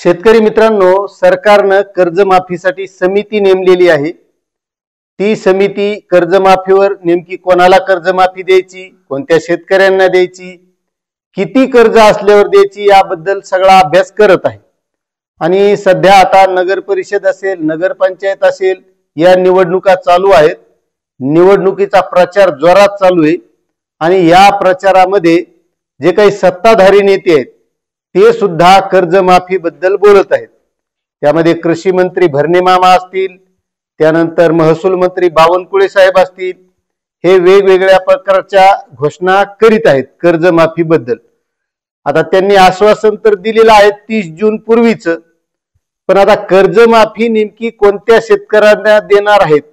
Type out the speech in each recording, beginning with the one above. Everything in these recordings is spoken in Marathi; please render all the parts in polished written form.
शेतकरी मित्रांनो, सरकारने कर्जमाफीसाठी समिती नेमलेली आहे। ती समिती कर्जमाफीवर नेमकी कोणाला कर्जमाफी द्यायची, कोणत्या शेतकऱ्यांना द्यायची, किती कर्ज असल्यावर द्यायची याबद्दल सगळा अभ्यास करत आहे। आणि सध्या आता नगर परिषद असेल, नगरपंचायत असेल, या निवडणुका चालू आहेत। निवडणुकीचा प्रचार जोरात चालू आहे आणि या प्रचारामध्ये जे काही सत्ताधारी नेते आहेत ते सुद्धा कर्जमाफी बद्दल बोलत आहेत। त्यामध्ये कृषी मंत्री भरणे मामा असतील, त्यानंतर महसूल मंत्री बावनकुळे साहेब असतील, हे वेगवेगळ्या प्रकारच्या घोषणा करीत आहेत कर्जमाफी बद्दल। आता त्यांनी आश्वासन तर दिलेलं आहे 30 जून पूर्वीच, पण आता कर्जमाफी नेमकी कोणत्या शेतकऱ्यांना देणार आहेत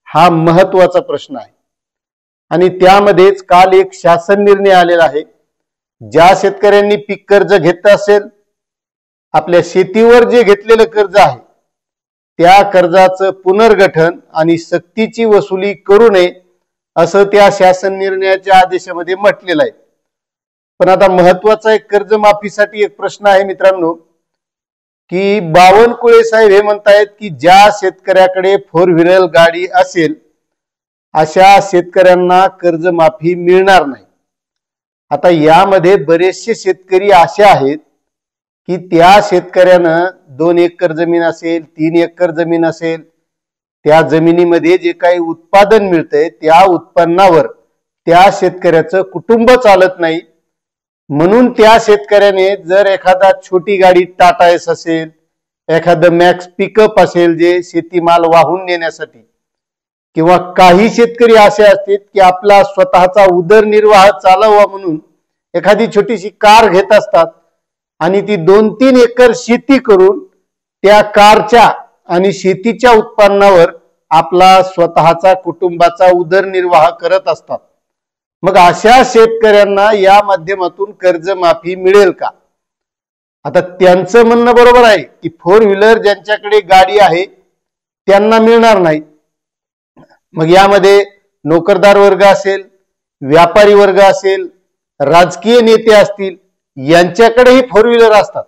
हा महत्त्वाचा प्रश्न आहे। आणि त्यामध्येच काल एक शासन निर्णय आलेला आहे। ज्या शेतकऱ्यांनी पीक कर्ज घेतलं असेल, आपल्या शेतीवर जे घेतलेलं कर्ज आहे त्या कर्जाचं पुनर्गठन आणि सक्तीची वसुली करू नये असं त्या शासन निर्णयाच्या आदेशामध्ये म्हटलेलं आहे। पण आता महत्त्वाचा एक कर्जमाफीसाठी एक प्रश्न आहे मित्रांनो, की बावनकुळे साहेब हे म्हणतायत की ज्या शेतकऱ्याकडे 4 व्हीलर गाडी असेल अशा शेतकऱ्यांना कर्जमाफी मिळणार नाही। आता यामध्ये बरेचसे शेतकरी असे आहेत की त्या शेतकऱ्यानं 2 एकर जमीन असेल, 3 एकर जमीन असेल, त्या जमिनीमध्ये जे काही उत्पादन मिळतंय त्या उत्पन्नावर त्या शेतकऱ्याचं कुटुंब चालत नाही। म्हणून त्या शेतकऱ्याने जर एखादा छोटी गाडी टाटा एस असेल, एखादं मॅक्स पिकअप असेल जे शेतीमाल वाहून नेण्यासाठी, किंवा काही शेतकरी असे असतात की आपला स्वतःचा उदरनिर्वाह चालवा म्हणून एखादी छोटीशी कार घेत असतात आणि ती 2-3 एकर शेती करून त्या कारच्या आणि शेतीच्या उत्पन्नावर आपला स्वतःचा कुटुंबाचा उदरनिर्वाह करत असतात। मग अशा शेतकऱ्यांना या माध्यमातून कर्जमाफी मिळेल का? आता त्यांचं म्हणणं बरोबर आहे की 4 व्हीलर ज्यांच्याकडे गाडी आहे त्यांना मिळणार नाही। मग यामध्ये नोकरदार वर्ग असेल, व्यापारी वर्ग असेल, राजकीय नेते असतील, यांच्याकडेही 4 व्हीलर असतात।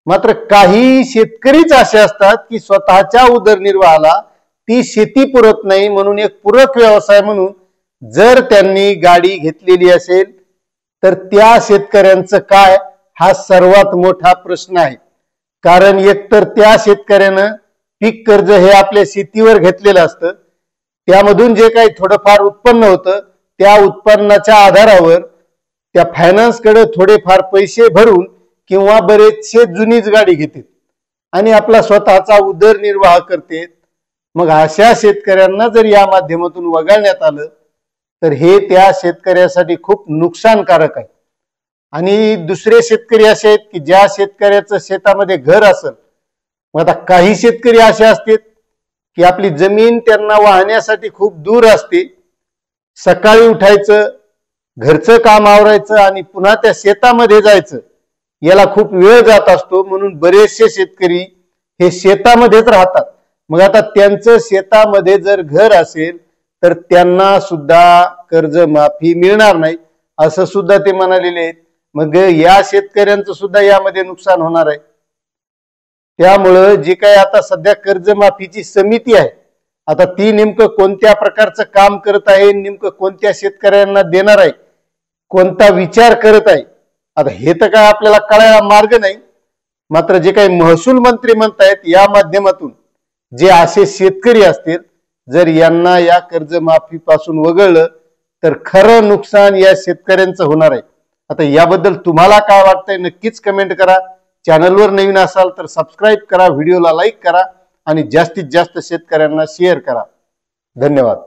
मात्र काही शेतकरीच असे असतात की स्वतःच्या उदरनिर्वाहाला ती शेती पुरत नाही, म्हणून एक पूरक व्यवसाय म्हणून जर त्यांनी गाडी घेतलेली असेल तर त्या शेतकऱ्यांचं काय, हा सर्वात मोठा प्रश्न आहे। कारण एकतर त्या शेतकऱ्यानं पीक कर्ज हे आपल्या शेतीवर घेतलेलं असतं, त्यामधून जे काही थोडंफार उत्पन्न होतं त्या उत्पन्नाच्या आधारावर त्या फायनान्सकडे थोडेफार पैसे भरून किंवा बरेचसे जुनीच गाडी घेतात आणि आपला स्वतःचा उदरनिर्वाह करतात। मग अशा शेतकऱ्यांना जर या माध्यमातून वगळण्यात आलं तर हे त्या शेतकऱ्यासाठी खूप नुकसानकारक आहे। आणि दुसरे शेतकरी असे आहेत की ज्या शेतकऱ्याचं शेतामध्ये घर असेल, मग आता काही शेतकरी असे असतात की आपली जमीन त्यांना वाहण्यासाठी खूप दूर असते, सकाळी उठायचं, घरचं काम आवरायचं आणि पुन्हा त्या शेतामध्ये जायचं, याला खूप वेळ जात असतो। म्हणून बरेचसे शेतकरी हे शेतामध्येच राहतात। मग आता त्यांचं शेतामध्ये जर घर असेल तर त्यांना सुद्धा कर्जमाफी मिळणार नाही असं सुद्धा ते म्हणालेले आहेत। मग या शेतकऱ्यांचं सुद्धा यामध्ये नुकसान होणार आहे। त्यामुळं जे काही आता सध्या कर्जमाफीची समिती आहे, आता ती नेमकं कोणत्या प्रकारचं काम करत आहे, नेमकं कोणत्या शेतकऱ्यांना देणार आहे, कोणता विचार करत आहे, आता हे तर काय आपल्याला कळायला मार्ग नाही। मात्र जे काही महसूल मंत्री म्हणतायत या माध्यमातून जे असे शेतकरी असतील, जर यांना या कर्जमाफी पासून वगळलं तर खरं नुकसान या शेतकऱ्यांचं होणार आहे। आता याबद्दल तुम्हाला काय वाटतंय नक्कीच कमेंट करा। चॅनलवर नवीन असाल तर सबस्क्राईब करा, व्हिडिओला लाईक करा आणि जास्तीत जास्त शेतकऱ्यांना शेअर करा। धन्यवाद।